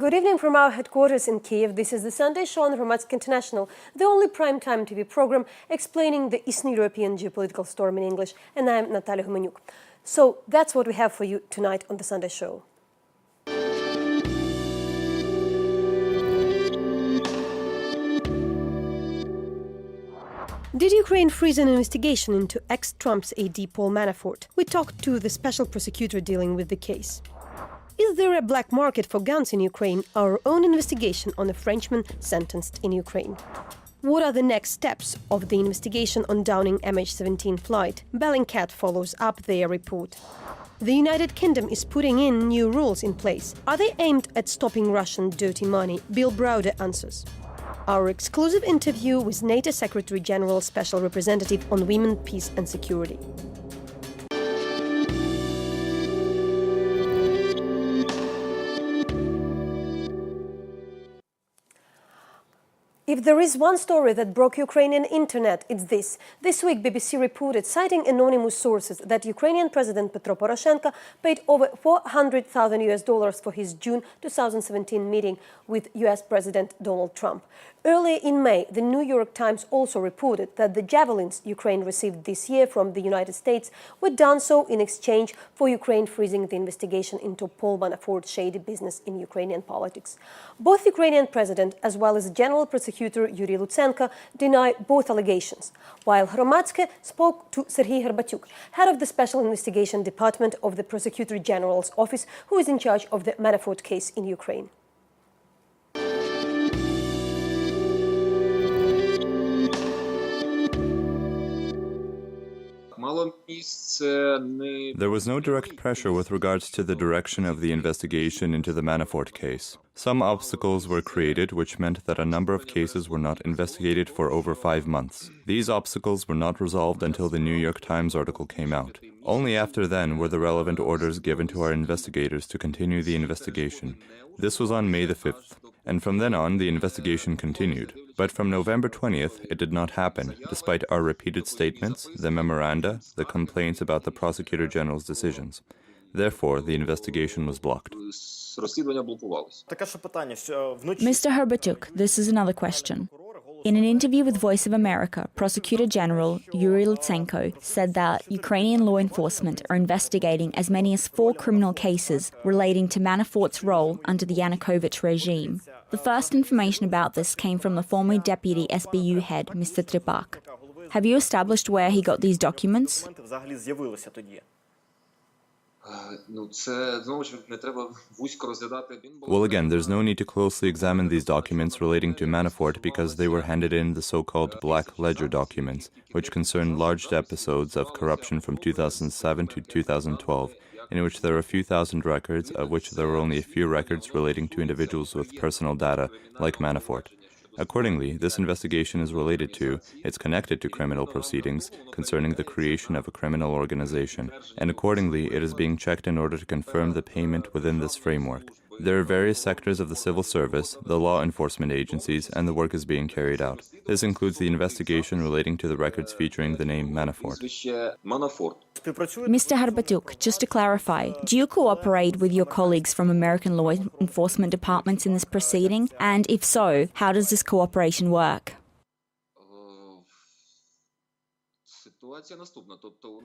Good evening from our headquarters in Kyiv. This is the Sunday show on Hromadske International, the only primetime TV program explaining the Eastern European geopolitical storm in English, and I'm Natalia Hromadske. So that's what we have for you tonight on the Sunday show. Did Ukraine freeze an investigation into ex-Trump's AD Paul Manafort? We talked to the special prosecutor dealing with the case. Is there a black market for guns in Ukraine? Our own investigation on a Frenchman sentenced in Ukraine. What are the next steps of the investigation on downing MH17 flight? Bellingcat follows up their report. The United Kingdom is putting in new rules in place. Are they aimed at stopping Russian dirty money? Bill Browder answers. Our exclusive interview with NATO Secretary General Special Representative on Women, Peace and Security. If there is one story that broke Ukrainian internet, it's this. This week, BBC reported, citing anonymous sources, that Ukrainian President Petro Poroshenko paid over $400,000 for his June 2017 meeting with US President Donald Trump. Earlier in May, the New York Times also reported that the javelins Ukraine received this year from the United States were done so in exchange for Ukraine freezing the investigation into Paul Manafort's shady business in Ukrainian politics. Both Ukrainian President as well as General Prosecutor Yurii Lutsenko deny both allegations, while Hromadske spoke to Serhiy Horbatiuk, head of the Special Investigation Department of the Prosecutor General's office, who is in charge of the Manafort case in Ukraine. There was no direct pressure with regards to the direction of the investigation into the Manafort case. Some obstacles were created, which meant that a number of cases were not investigated for over 5 months. These obstacles were not resolved until the New York Times article came out. Only after then were the relevant orders given to our investigators to continue the investigation. This was on May the 5th. And from then on, the investigation continued. But from November 20th, it did not happen, despite our repeated statements, the memoranda, the complaints about the Prosecutor General's decisions. Therefore, the investigation was blocked. Mr. Horbatiuk, this is another question. In an interview with Voice of America, Prosecutor General Yurii Lutsenko said that Ukrainian law enforcement are investigating as many as 4 criminal cases relating to Manafort's role under the Yanukovych regime. The first information about this came from the former deputy SBU head, Mr. Trepak. Have you established where he got these documents? Well, again, there's no need to closely examine these documents relating to Manafort because they were handed in the so-called Black Ledger documents, which concerned large episodes of corruption from 2007 to 2012, in which there are a few thousand records, of which there were only a few records relating to individuals with personal data, like Manafort. Accordingly, this investigation is related to, it's connected to criminal proceedings concerning the creation of a criminal organization, and accordingly it is being checked in order to confirm the payment within this framework. There are various sectors of the civil service, the law enforcement agencies, and the work is being carried out. This includes the investigation relating to the records featuring the name Manafort. Mr. Horbatiuk, just to clarify, do you cooperate with your colleagues from American law enforcement departments in this proceeding? And if so, how does this cooperation work?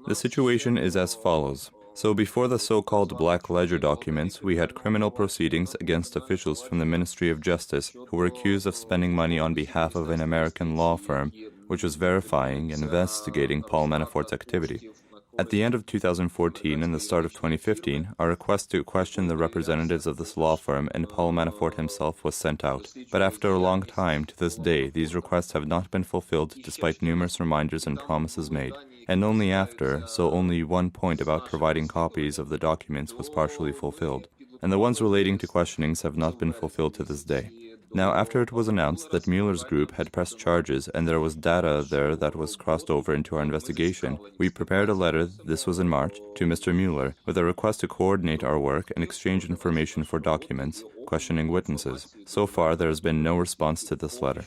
The situation is as follows. So before the so-called Black Ledger documents, we had criminal proceedings against officials from the Ministry of Justice who were accused of spending money on behalf of an American law firm, which was verifying and investigating Paul Manafort's activity. At the end of 2014 and the start of 2015, our request to question the representatives of this law firm and Paul Manafort himself was sent out. But after a long time, to this day, these requests have not been fulfilled despite numerous reminders and promises made. And only after, so only one point about providing copies of the documents was partially fulfilled. And the ones relating to questionings have not been fulfilled to this day. Now, after it was announced that Mueller's group had pressed charges and there was data there that was crossed over into our investigation, we prepared a letter, this was in March, to Mr. Mueller with a request to coordinate our work and exchange information for documents, questioning witnesses. So far, there has been no response to this letter.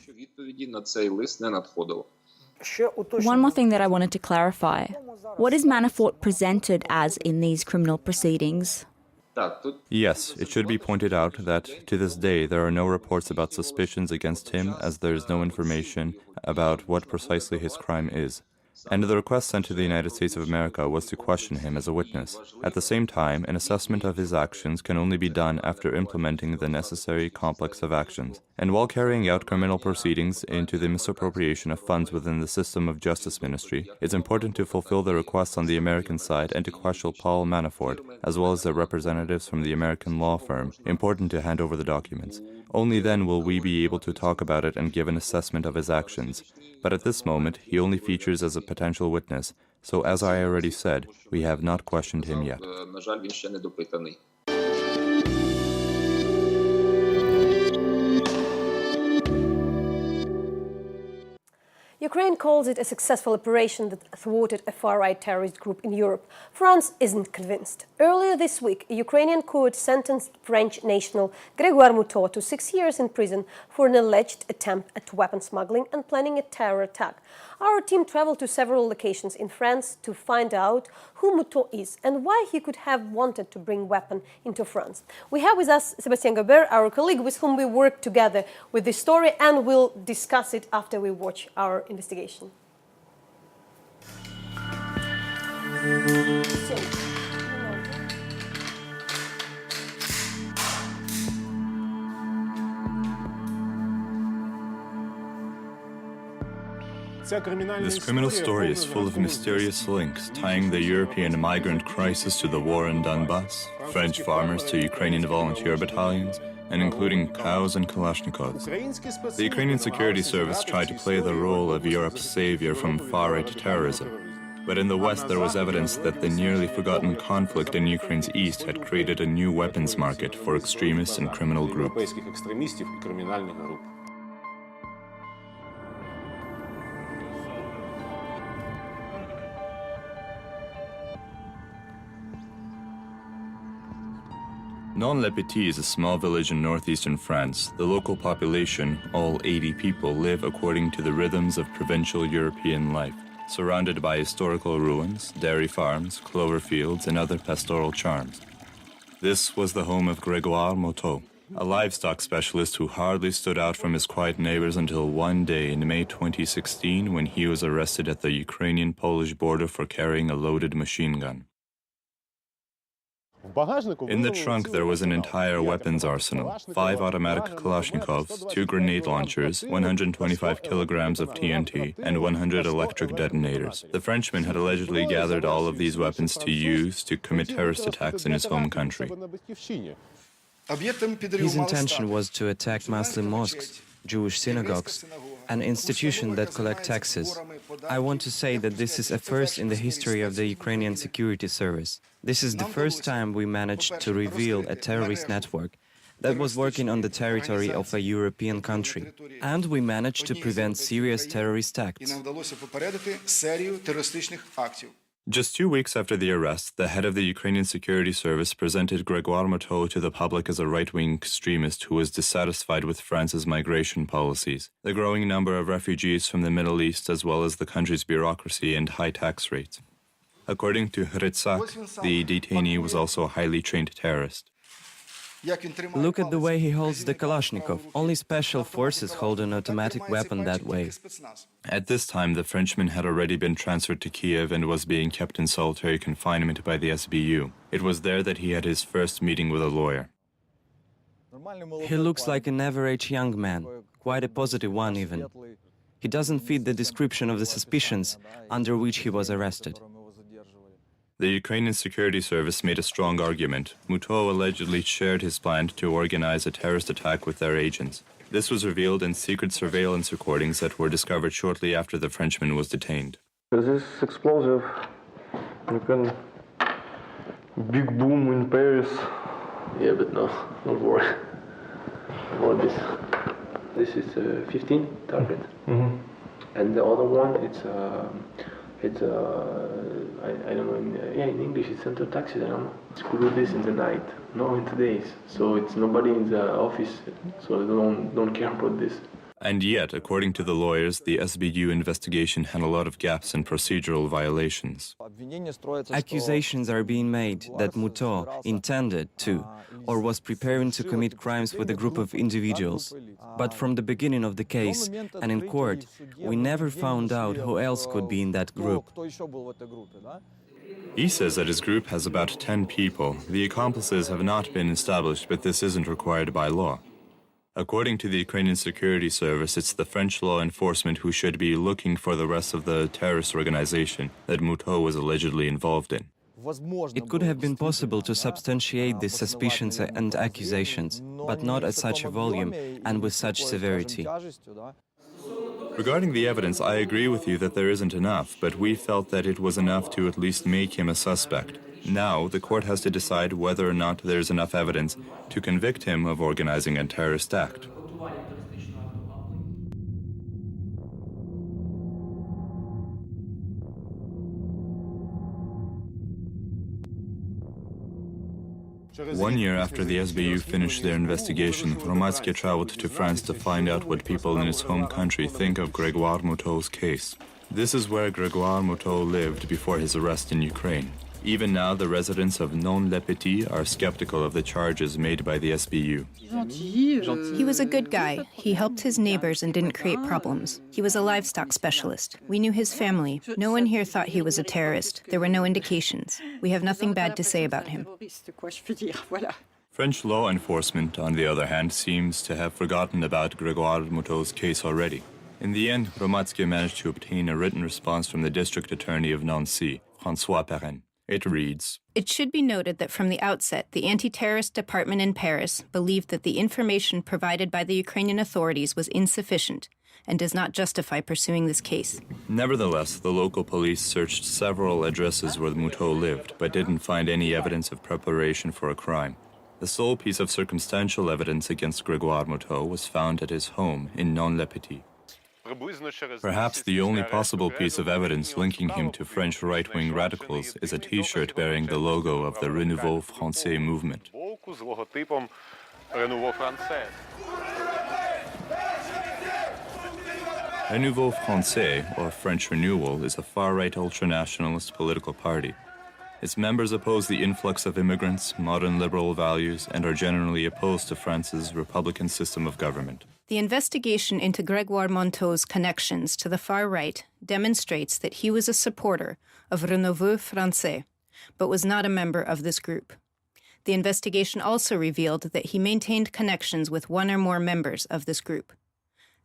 One more thing that I wanted to clarify. What is Manafort presented as in these criminal proceedings? Yes, it should be pointed out that to this day there are no reports about suspicions against him, as there is no information about what precisely his crime is. And the request sent to the United States of America was to question him as a witness. At the same time, an assessment of his actions can only be done after implementing the necessary complex of actions. And while carrying out criminal proceedings into the misappropriation of funds within the system of justice ministry, it's important to fulfill the requests on the American side and to question Paul Manafort, as well as the representatives from the American law firm, important to hand over the documents. Only then will we be able to talk about it and give an assessment of his actions. But at this moment, he only features as a potential witness, so as I already said, we have not questioned him yet. Ukraine calls it a successful operation that thwarted a far-right terrorist group in Europe. France isn't convinced. Earlier this week, a Ukrainian court sentenced French national Gregoire Moutaux to 6 years in prison for an alleged attempt at weapon smuggling and planning a terror attack. Our team traveled to several locations in France to find out who Moutaux is and why he could have wanted to bring weapon into France. We have with us Sébastien Gobert, our colleague with whom we work together with this story, and we'll discuss it after we watch our investigation. This criminal story is full of mysterious links tying the European migrant crisis to the war in Donbass, French farmers to Ukrainian volunteer battalions, and including cows and Kalashnikovs. The Ukrainian security service tried to play the role of Europe's savior from far-right terrorism. But in the West, there was evidence that the nearly forgotten conflict in Ukraine's east had created a new weapons market for extremists and criminal groups. Non-Le-Petit is a small village in northeastern France. The local population, all 80 people, live according to the rhythms of provincial European life, surrounded by historical ruins, dairy farms, clover fields, and other pastoral charms. This was the home of Gregoire Moutaux, a livestock specialist who hardly stood out from his quiet neighbors until one day in May 2016 when he was arrested at the Ukrainian-Polish border for carrying a loaded machine gun. In the trunk there was an entire weapons arsenal, 5 automatic Kalashnikovs, 2 grenade launchers, 125 kilograms of TNT, and 100 electric detonators. The Frenchman had allegedly gathered all of these weapons to use to commit terrorist attacks in his home country. His intention was to attack Muslim mosques, Jewish synagogues, an institution that collect taxes. I want to say that this is a first in the history of the Ukrainian security service. This is the first time we managed to reveal a terrorist network that was working on the territory of a European country. And we managed to prevent serious terrorist acts. Just 2 weeks after the arrest, the head of the Ukrainian Security Service presented Gregoire Moutaux to the public as a right-wing extremist who was dissatisfied with France's migration policies, the growing number of refugees from the Middle East, as well as the country's bureaucracy and high tax rates. According to Hromadske, the detainee was also a highly trained terrorist. Look at the way he holds the Kalashnikov. Only special forces hold an automatic weapon that way. At this time, the Frenchman had already been transferred to Kyiv and was being kept in solitary confinement by the SBU. It was there that he had his first meeting with a lawyer. He looks like an average young man, quite a positive one even. He doesn't fit the description of the suspicions under which he was arrested. The Ukrainian Security Service made a strong argument. Moutaux allegedly shared his plan to organize a terrorist attack with their agents. This was revealed in secret surveillance recordings that were discovered shortly after the Frenchman was detained. This explosive, you can big boom in Paris. Yeah, but no, don't worry about this. This is 15 target, and the other one I don't know, in English it's center taxi, I don't know. Could do this in the night, no in the days, so it's nobody in the office, so they don't care about this. And yet, according to the lawyers, the SBU investigation had a lot of gaps and procedural violations. Accusations are being made that Moutaux intended to or was preparing to commit crimes with a group of individuals. But from the beginning of the case and in court, we never found out who else could be in that group. He says that his group has about 10 people. The accomplices have not been established, but this isn't required by law. According to the Ukrainian Security Service, it's the French law enforcement who should be looking for the rest of the terrorist organization that Moutaux was allegedly involved in. It could have been possible to substantiate these suspicions and accusations, but not at such a volume and with such severity. Regarding the evidence, I agree with you that there isn't enough, but we felt that it was enough to at least make him a suspect. Now, the court has to decide whether or not there's enough evidence to convict him of organizing a terrorist act. One year after the SBU finished their investigation, Hromadske traveled to France to find out what people in his home country think of Gregoire Moutaux's case. This is where Gregoire Moutaux lived before his arrest in Ukraine. Even now, the residents of Non-le-Petit are skeptical of the charges made by the SBU. He was a good guy. He helped his neighbors and didn't create problems. He was a livestock specialist. We knew his family. No one here thought he was a terrorist. There were no indications. We have nothing bad to say about him. French law enforcement, on the other hand, seems to have forgotten about Gregoire Moutaux's case already. In the end, Hromadske managed to obtain a written response from the district attorney of Nancy, François Perrin. It reads, "It should be noted that from the outset, the anti-terrorist department in Paris believed that the information provided by the Ukrainian authorities was insufficient and does not justify pursuing this case." Nevertheless, the local police searched several addresses where Moutaux lived, but didn't find any evidence of preparation for a crime. The sole piece of circumstantial evidence against Gregoire Moutaux was found at his home in Non-le-Petit. Perhaps the only possible piece of evidence linking him to French right-wing radicals is a T-shirt bearing the logo of the Renouveau Français movement. Renouveau Français, or French Renewal, is a far-right ultranationalist political party. Its members oppose the influx of immigrants, modern liberal values, and are generally opposed to France's republican system of government. The investigation into Gregoire Moutaux's connections to the far right demonstrates that he was a supporter of Renouveau Français, but was not a member of this group. The investigation also revealed that he maintained connections with one or more members of this group.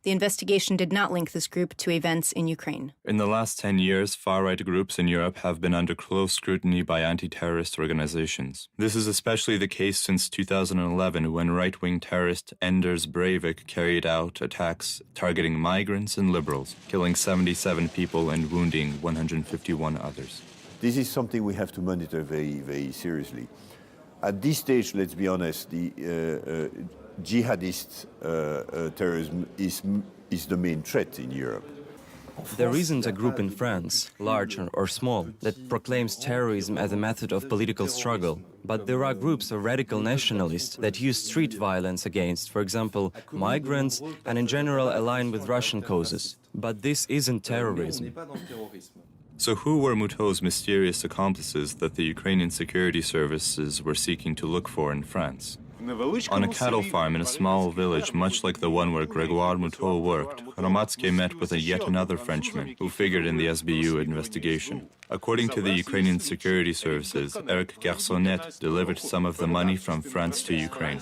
The investigation did not link this group to events in Ukraine. In the last 10 years, far-right groups in Europe have been under close scrutiny by anti-terrorist organizations. This is especially the case since 2011, when right-wing terrorist Anders Breivik carried out attacks targeting migrants and liberals, killing 77 people and wounding 151 others. This is something we have to monitor very, very seriously. At this stage, let's be honest, the jihadist terrorism is the main threat in Europe. There isn't a group in France, large or small, that proclaims terrorism as a method of political struggle. But there are groups of radical nationalists that use street violence against, for example, migrants, and in general align with Russian causes. But this isn't terrorism. So who were Moutaux's mysterious accomplices that the Ukrainian security services were seeking to look for in France? On a cattle farm in a small village, much like the one where Gregoire Moutaux worked, Hromadske met with yet another Frenchman who figured in the SBU investigation. According to the Ukrainian security services, Eric Garçonnet delivered some of the money from France to Ukraine.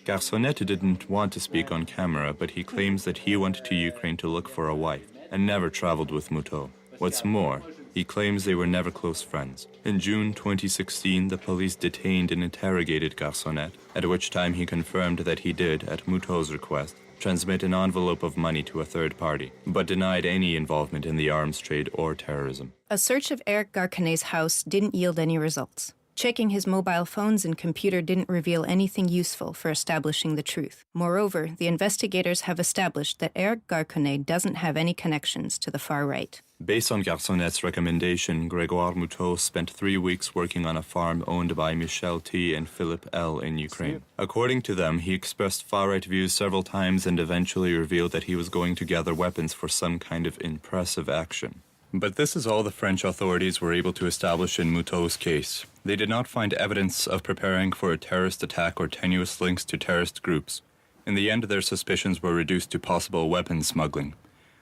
Garçonnet didn't want to speak on camera, but he claims that he went to Ukraine to look for a wife and never traveled with Moutaux. What's more, he claims they were never close friends. In June 2016, the police detained and interrogated Garçonnet, at which time he confirmed that he did, at Moutaux's request, transmit an envelope of money to a third party, but denied any involvement in the arms trade or terrorism. A search of Eric Garçonnet's house didn't yield any results. Checking his mobile phones and computer didn't reveal anything useful for establishing the truth. Moreover, the investigators have established that Eric Garconnet doesn't have any connections to the far right. Based on Garconnet's recommendation, Gregoire Moutaux spent 3 weeks working on a farm owned by Michel T. and Philip L. in Ukraine. According to them, he expressed far-right views several times and eventually revealed that he was going to gather weapons for some kind of impressive action. But this is all the French authorities were able to establish in Moutaux's case. They did not find evidence of preparing for a terrorist attack or tenuous links to terrorist groups. In the end, their suspicions were reduced to possible weapons smuggling.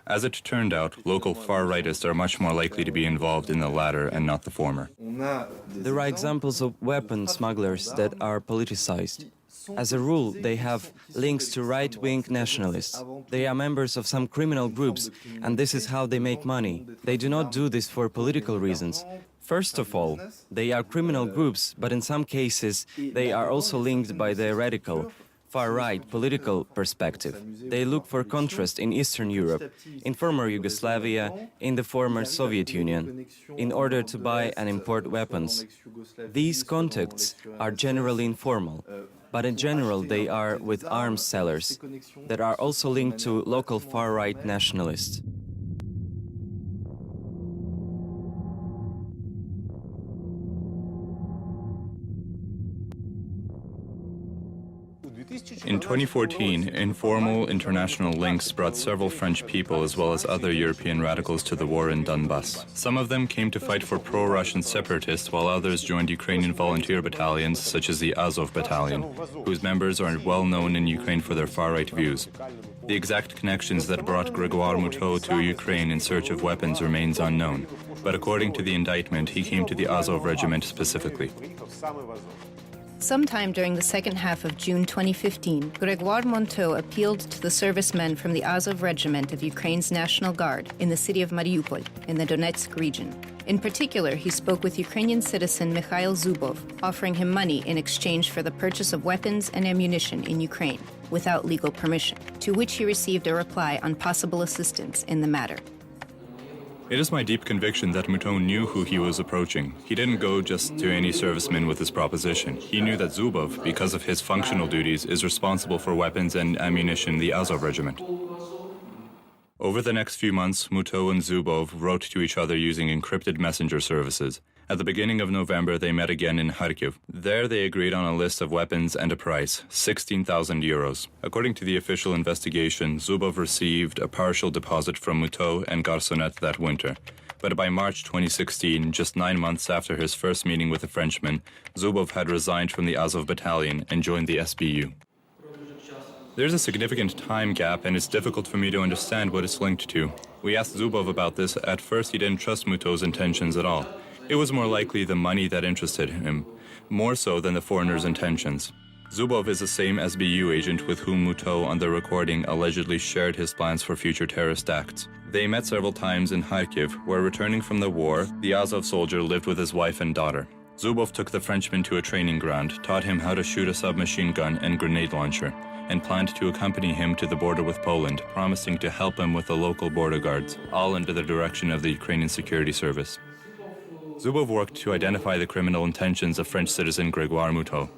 As it turned out, local far-rightists are much more likely to be involved in the latter and not the former. There are examples of weapon smugglers that are politicized. As a rule, they have links to right-wing nationalists. They are members of some criminal groups, and this is how they make money. They do not do this for political reasons. First of all, they are criminal groups, but in some cases, they are also linked by the radical, far-right political perspective. They look for contrast in Eastern Europe, in former Yugoslavia, in the former Soviet Union, in order to buy and import weapons. These contacts are generally informal, but in general they are with arms sellers that are also linked to local far-right nationalists. In 2014, informal international links brought several French people as well as other European radicals to the war in Donbass. Some of them came to fight for pro-Russian separatists, while others joined Ukrainian volunteer battalions such as the Azov Battalion, whose members are well known in Ukraine for their far-right views. The exact connections that brought Gregoire Moutaux to Ukraine in search of weapons remains unknown, but according to the indictment, he came to the Azov regiment specifically. Sometime during the second half of June 2015, Gregoire Moutaux appealed to the servicemen from the Azov Regiment of Ukraine's National Guard in the city of Mariupol, in the Donetsk region. In particular, he spoke with Ukrainian citizen Mikhail Zubov, offering him money in exchange for the purchase of weapons and ammunition in Ukraine, without legal permission, to which he received a reply on possible assistance in the matter. It is my deep conviction that Moutaux knew who he was approaching. He didn't go just to any serviceman with his proposition. He knew that Zubov, because of his functional duties, is responsible for weapons and ammunition in the Azov regiment. Over the next few months, Moutaux and Zubov wrote to each other using encrypted messenger services. At the beginning of November, they met again in Kharkiv. There, they agreed on a list of weapons and a price, 16,000 euros. According to the official investigation, Zubov received a partial deposit from Moutaux and Garconnet that winter. But by March 2016, just 9 months after his first meeting with the Frenchman, Zubov had resigned from the Azov battalion and joined the SBU. There's a significant time gap, and it's difficult for me to understand what it's linked to. We asked Zubov about this. At first, he didn't trust Moutaux's intentions at all. It was more likely the money that interested him, more so than the foreigner's intentions. Zubov is the same SBU agent with whom Moutaux on the recording allegedly shared his plans for future terrorist acts. They met several times in Kharkiv, where returning from the war, the Azov soldier lived with his wife and daughter. Zubov took the Frenchman to a training ground, taught him how to shoot a submachine gun and grenade launcher, and planned to accompany him to the border with Poland, promising to help him with the local border guards, all under the direction of the Ukrainian Security Service. Zubov worked to identify the criminal intentions of French citizen Gregoire Moutaux.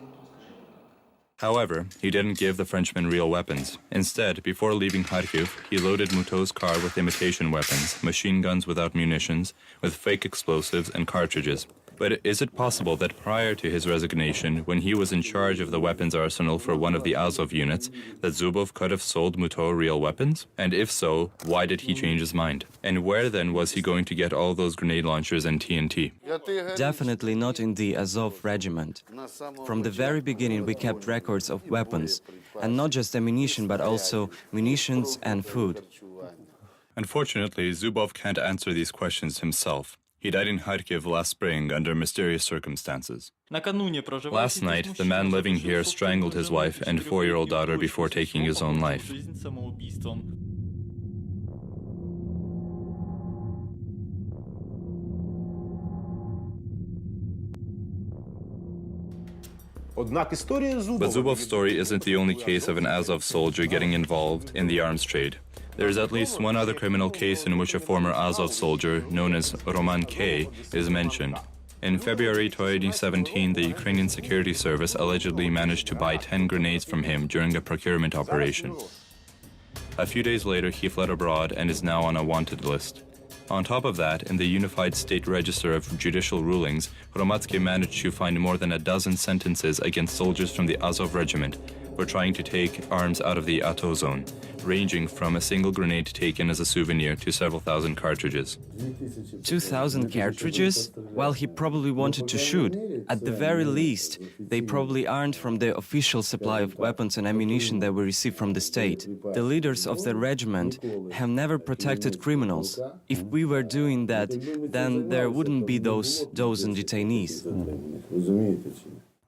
However, he didn't give the Frenchman real weapons. Instead, before leaving Kharkiv, he loaded Moutaux's car with imitation weapons, machine guns without munitions, with fake explosives and cartridges. But is it possible that prior to his resignation, when he was in charge of the weapons arsenal for one of the Azov units, that Zubov could have sold Moutaux real weapons? And if so, why did he change his mind? And where then was he going to get all those grenade launchers and TNT? Definitely not in the Azov regiment. From the very beginning we kept records of weapons, and not just ammunition but also munitions and food. Unfortunately, Zubov can't answer these questions himself. He died in Kharkiv last spring under mysterious circumstances. Last night, the man living here strangled his wife and 4-year-old daughter before taking his own life. But Zubov's story isn't the only case of an Azov soldier getting involved in the arms trade. There is at least one other criminal case in which a former Azov soldier, known as Hromadske, is mentioned. In February 2017, the Ukrainian Security Service allegedly managed to buy 10 grenades from him during a procurement operation. A few days later, he fled abroad and is now on a wanted list. On top of that, in the Unified State Register of Judicial Rulings, Hromadske managed to find more than a dozen sentences against soldiers from the Azov Regiment for trying to take arms out of the ATO zone, ranging from a single grenade taken as a souvenir to several thousand cartridges. 2,000 cartridges? Well, he probably wanted to shoot. At the very least, they probably aren't from the official supply of weapons and ammunition that we receive from the state. The leaders of the regiment have never protected criminals. If we were doing that, then there wouldn't be those dozen detainees.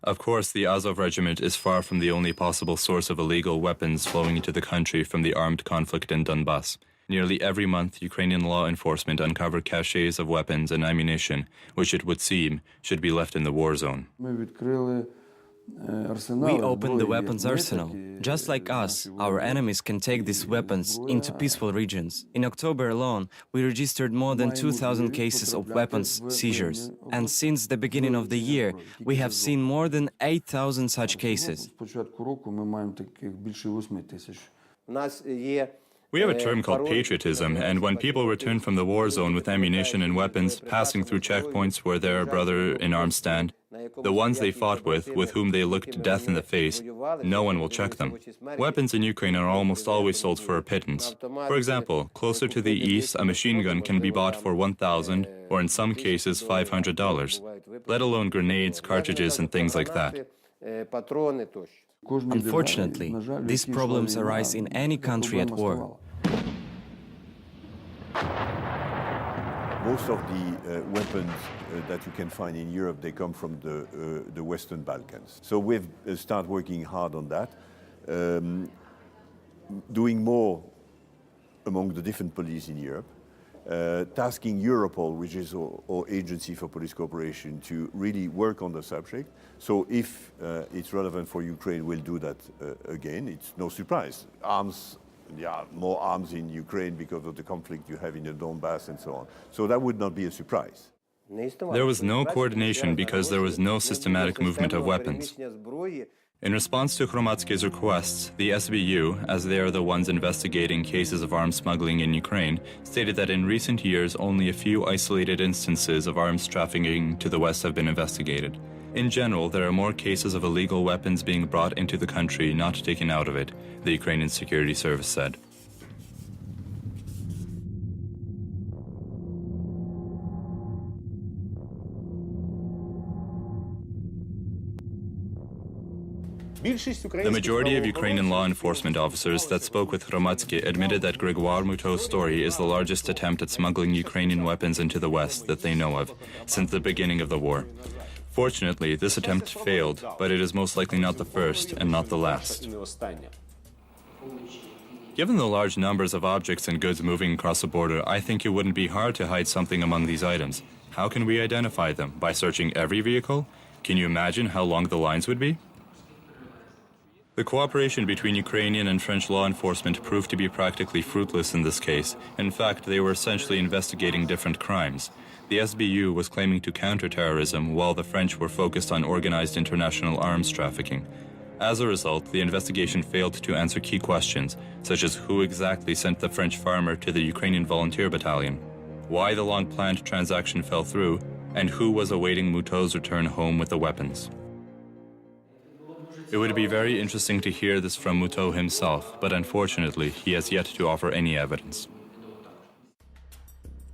Of course, the Azov Regiment is far from the only possible source of illegal weapons flowing into the country from the armed conflict in Donbass. Nearly every month, Ukrainian law enforcement uncover caches of weapons and ammunition, which it would seem should be left in the war zone. We opened the weapons arsenal. Just like us, our enemies can take these weapons into peaceful regions. In October alone, we registered more than 2,000 cases of weapons seizures. And since the beginning of the year, we have seen more than 8,000 such cases. We have a term called patriotism, and when people return from the war zone with ammunition and weapons, passing through checkpoints where their brother in arms stand, the ones they fought with whom they looked death in the face, no one will check them. Weapons in Ukraine are almost always sold for a pittance. For example, closer to the east, a machine gun can be bought for $1,000 or in some cases $500, let alone grenades, cartridges, and things like that. Unfortunately, these problems arise in any country at war. Most of the weapons that you can find in Europe, they come from the Western Balkans. So we've started working hard on that, doing more among the different police in Europe, tasking Europol, which is our agency for police cooperation, to really work on the subject. So if it's relevant for Ukraine, we'll do that again. It's no surprise. More arms in Ukraine because of the conflict you have in the Donbass and so on. So that would not be a surprise. There was no coordination because there was no systematic movement of weapons. In response to Hromadske's requests, the SBU, as they are the ones investigating cases of arms smuggling in Ukraine, stated that in recent years only a few isolated instances of arms trafficking to the West have been investigated. In general, there are more cases of illegal weapons being brought into the country, not taken out of it, the Ukrainian Security Service said. The majority of Ukrainian law enforcement officers that spoke with Hromadske admitted that Gregoire Moutaux' story is the largest attempt at smuggling Ukrainian weapons into the West that they know of since the beginning of the war. Fortunately, this attempt failed, but it is most likely not the first and not the last. Given the large numbers of objects and goods moving across the border, I think it wouldn't be hard to hide something among these items. How can we identify them? By searching every vehicle? Can you imagine how long the lines would be? The cooperation between Ukrainian and French law enforcement proved to be practically fruitless in this case. In fact, they were essentially investigating different crimes. The SBU was claiming to counter terrorism, while the French were focused on organized international arms trafficking. As a result, the investigation failed to answer key questions, such as who exactly sent the French farmer to the Ukrainian volunteer battalion, why the long-planned transaction fell through, and who was awaiting Moutaux's return home with the weapons. It would be very interesting to hear this from Moutaux himself, but unfortunately, he has yet to offer any evidence.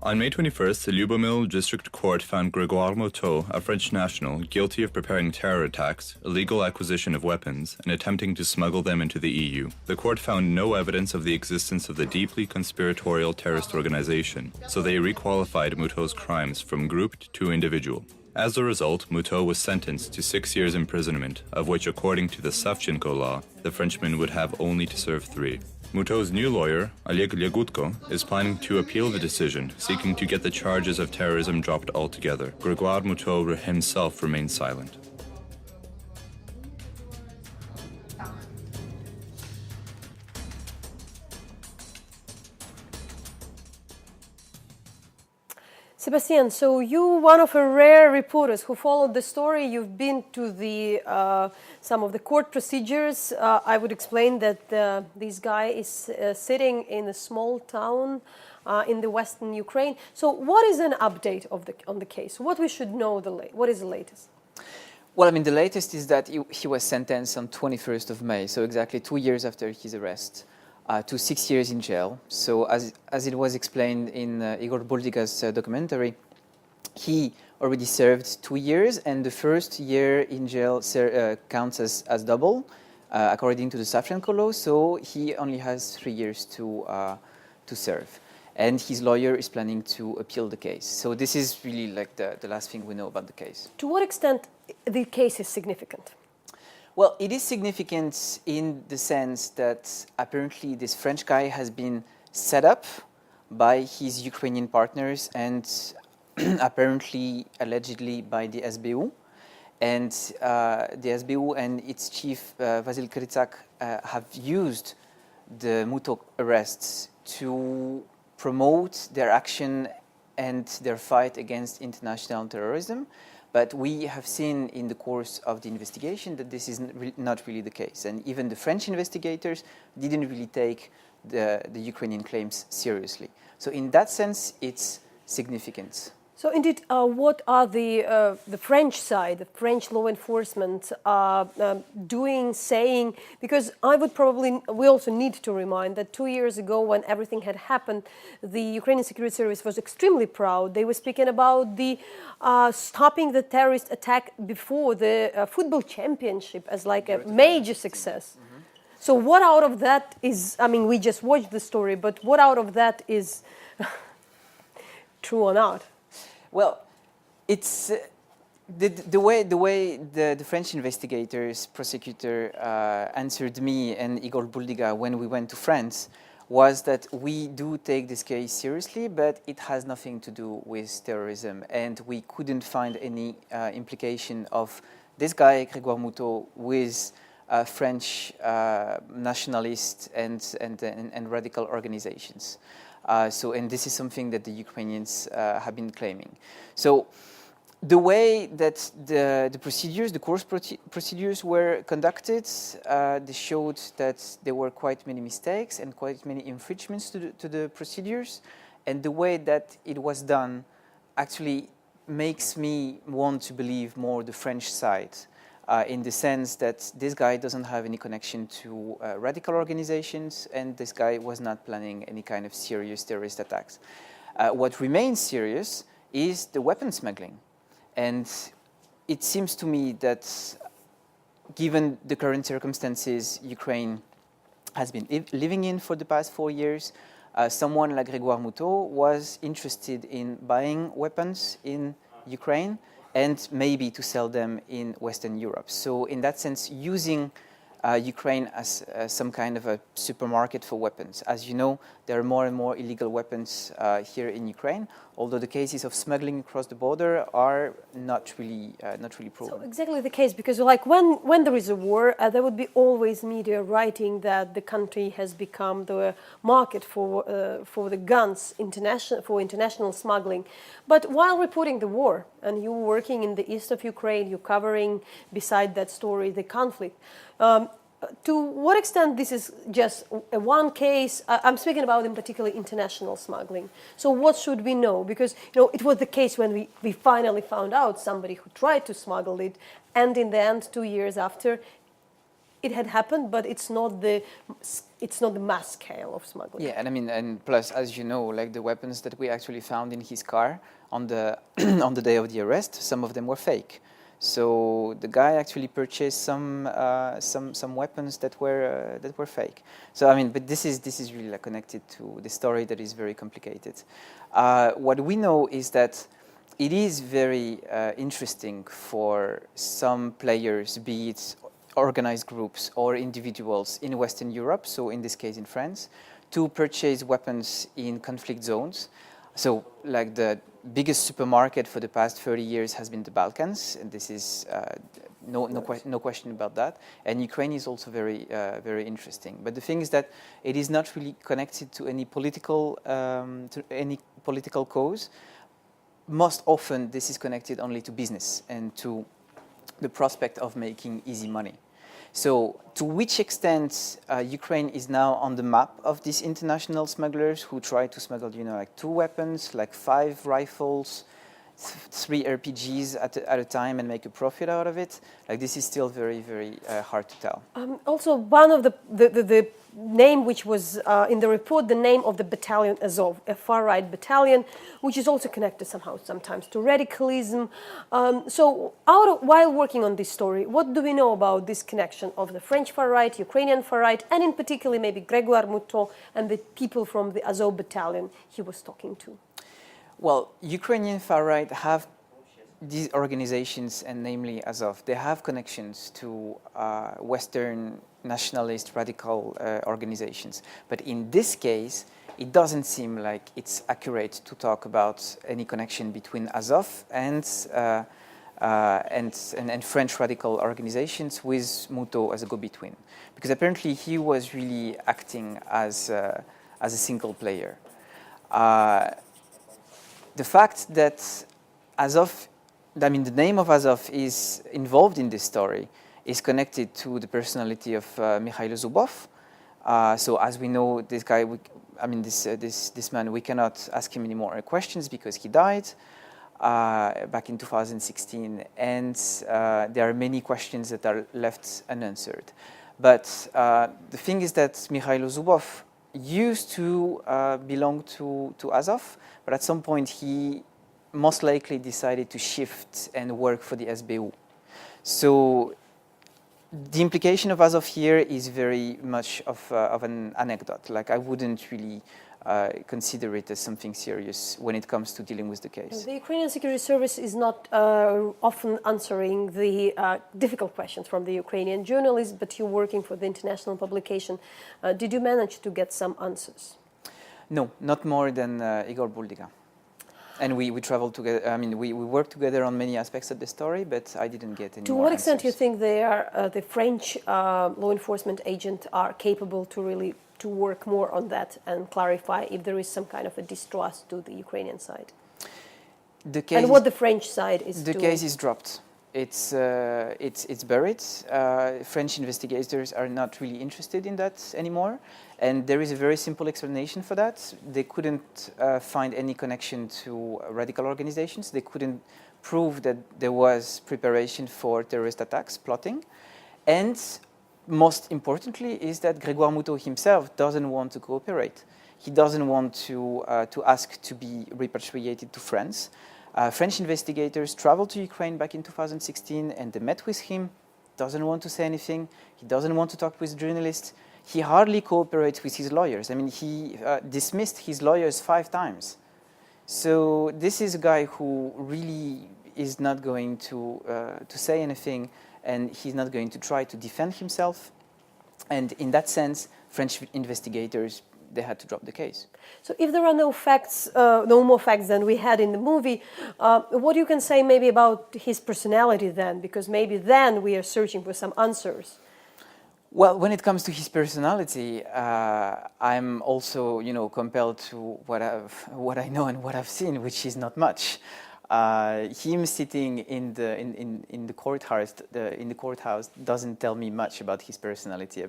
On May 21st, the Lyubomil District Court found Gregoire Moutaux, a French national, guilty of preparing terror attacks, illegal acquisition of weapons, and attempting to smuggle them into the EU. The court found no evidence of the existence of the deeply conspiratorial terrorist organization, so they requalified Moutaux's crimes from grouped to individual. As a result, Moutaux was sentenced to 6 years imprisonment, of which, according to the Savchenko law, the Frenchman would have only to serve 3. Moutaux's new lawyer, Oleg Legutko, is planning to appeal the decision, seeking to get the charges of terrorism dropped altogether. Gregoire Moutaux himself remains silent. Sébastien, so you, one of a rare reporters who followed the story, you've been to the some of the court procedures. I would explain that this guy is sitting in a small town in the western Ukraine. So, what is an update of on the case? What we should know what is the latest? Well, I mean, the latest is that he was sentenced on 21st of May, so exactly 2 years after his arrest, to 6 years in jail. So as it was explained in Igor Buldiga's documentary, he already served 2 years, and the first year in jail counts as double, according to the Savchenko law, so he only has 3 years to serve. And his lawyer is planning to appeal the case. So this is really like the last thing we know about the case. To what extent the case is significant? Well, it is significant in the sense that apparently this French guy has been set up by his Ukrainian partners and apparently, allegedly, by the SBU. And the SBU and its chief, Vasil Krytsak, have used the Moutaux arrests to promote their action and their fight against international terrorism. But we have seen in the course of the investigation that this is not really the case. And even the French investigators didn't really take the Ukrainian claims seriously. So in that sense, it's significant. So indeed, what are the French side, the French law enforcement doing, saying? Because we also need to remind that 2 years ago when everything had happened, the Ukrainian Security Service was extremely proud. They were speaking about the stopping the terrorist attack before the football championship as like a major success. Mm-hmm. So what out of that is, I mean, we just watched the story, but what out of that is true or not? Well, it's the way the French investigators, Prosecutor, answered me and Igor Buldiga when we went to France was that we do take this case seriously, but it has nothing to do with terrorism, and we couldn't find any implication of this guy, Gregoire Moutaux, with French nationalist and radical organizations. And this is something that the Ukrainians have been claiming. So the way that the procedures, the course procedures were conducted, they showed that there were quite many mistakes and quite many infringements to the procedures. And the way that it was done actually makes me want to believe more the French side. In the sense that this guy doesn't have any connection to radical organizations, and this guy was not planning any kind of serious terrorist attacks. What remains serious is the weapon smuggling. And it seems to me that given the current circumstances Ukraine has been living in for the past 4 years, someone like Gregoire Moutaux was interested in buying weapons in Ukraine and maybe to sell them in Western Europe. So in that sense, using Ukraine as some kind of a supermarket for weapons. As you know, there are more and more illegal weapons here in Ukraine, although the cases of smuggling across the border are not really proven. So exactly the case, because like when there is a war, there would be always media writing that the country has become the market for the guns, for international smuggling. But while reporting the war, and you working in the east of Ukraine, you're covering, beside that story, the conflict. To what extent this is just a one case? I'm speaking about in particular international smuggling. So what should we know? Because it was the case when we finally found out somebody who tried to smuggle it, and in the end, 2 years after, it had happened, but it's not the mass scale of smuggling. Yeah, and I mean, and plus, as you know, like the weapons that we actually found in his car on the on the day of the arrest, some of them were fake. So the guy actually purchased some weapons that were fake. So I mean, but this is really like connected to the story that is very complicated. What we know is that it is very interesting for some players, be it organized groups or individuals in Western Europe, so in this case in France, to purchase weapons in conflict zones. So like the biggest supermarket for the past 30 years has been the Balkans, and this is no question about that. And Ukraine is also very interesting. But the thing is that it is not really connected to any political cause. most often this is connected only to business and to the prospect of making easy money. So to which extent Ukraine is now on the map of these international smugglers who try to smuggle, like 2 weapons, like 5 rifles, 3 RPGs at a time and make a profit out of it, like this is still very, very hard to tell. Also, one of the name which was in the report, the name of the battalion Azov, a far-right battalion, which is also connected somehow sometimes to radicalism. So while working on this story, what do we know about this connection of the French far-right, Ukrainian far-right, and in particular maybe Gregoire Moutaux and the people from the Azov battalion he was talking to? Well, Ukrainian far-right have these organizations, and namely Azov, they have connections to Western nationalist radical organizations. But in this case, it doesn't seem like it's accurate to talk about any connection between Azov and French radical organizations with Moutaux as a go-between. Because apparently he was really acting as a single player. The fact that Azov, the name of Azov is involved in this story is connected to the personality of Mikhail Zubov. So as we know, this guy, this man, we cannot ask him any more questions because he died back in 2016, and there are many questions that are left unanswered. But the thing is that Mikhail Zubov used to belong to Azov, but at some point he most likely decided to shift and work for the SBU. So the implication of Azov here is very much of an anecdote. Like, I wouldn't really consider it as something serious when it comes to dealing with the case. The Ukrainian Security Service is not often answering the difficult questions from the Ukrainian journalists, but you're working for the international publication. Did you manage to get some answers? No, not more than Igor Buldiga. And we traveled together. We worked together on many aspects of the story, but I didn't get any. To what extent do you think they are, the French law enforcement agents are capable to work more on that and clarify if there is some kind of a distrust to the Ukrainian side? And what the French side is doing? The case is dropped. It's buried. French investigators are not really interested in that anymore. And there is a very simple explanation for that. They couldn't find any connection to radical organizations. They couldn't prove that there was preparation for terrorist attacks, plotting. And most importantly is that Gregoire Moutaux himself doesn't want to cooperate. He doesn't want to ask to be repatriated to France. French investigators traveled to Ukraine back in 2016 and they met with him. Doesn't want to say anything. He doesn't want to talk with journalists. He hardly cooperates with his lawyers. He dismissed his lawyers 5 times. So this is a guy who really is not going to say anything, and he's not going to try to defend himself. And in that sense, French investigators, they had to drop the case. So if there are no facts, no more facts than we had in the movie, what you can say maybe about his personality then? Because maybe then we are searching for some answers. Well, when it comes to his personality, I'm also, compelled to what I know and what I've seen, which is not much. Him sitting in the courthouse doesn't tell me much about his personality.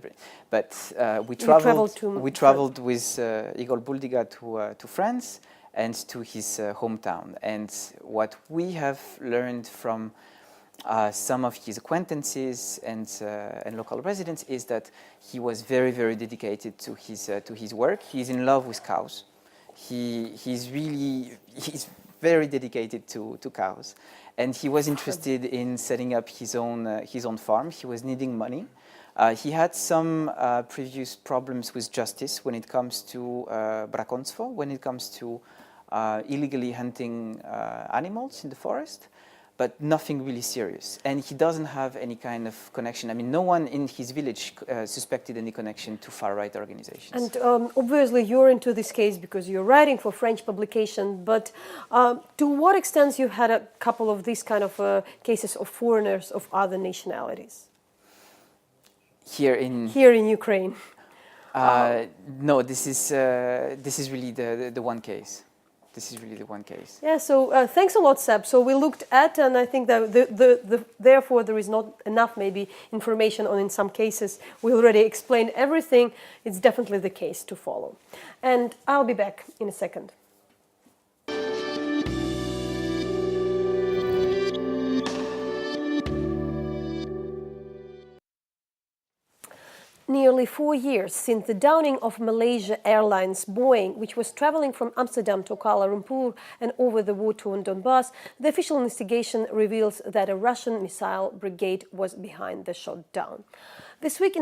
But we traveled with Igor Buldiga to France and to his hometown. And what we have learned from some of his acquaintances and local residents is that he was very, very dedicated to his work. He's in love with cows. He's very dedicated to cows, and he was interested in setting up his own farm. He was needing money. He had some previous problems with justice when it comes to brakonstvo, when it comes to illegally hunting animals in the forest, but nothing really serious. And he doesn't have any kind of connection. No one in his village suspected any connection to far-right organizations. And obviously you're into this case because you're writing for French publication, but to what extent you had a couple of these kind of cases of foreigners of other nationalities? Here in Ukraine? No, this is really the one case. this is really the one case. Yeah, so thanks a lot, Seb. So we looked at, and I think that therefore there is not enough maybe information on in some cases. We already explained everything. It's definitely the case to follow. And I'll be back in a second. Nearly 4 years since the downing of Malaysia Airlines Boeing, which was traveling from Amsterdam to Kuala Lumpur and over the war-torn Donbass, the official investigation reveals that a Russian missile brigade was behind the shutdown. This week,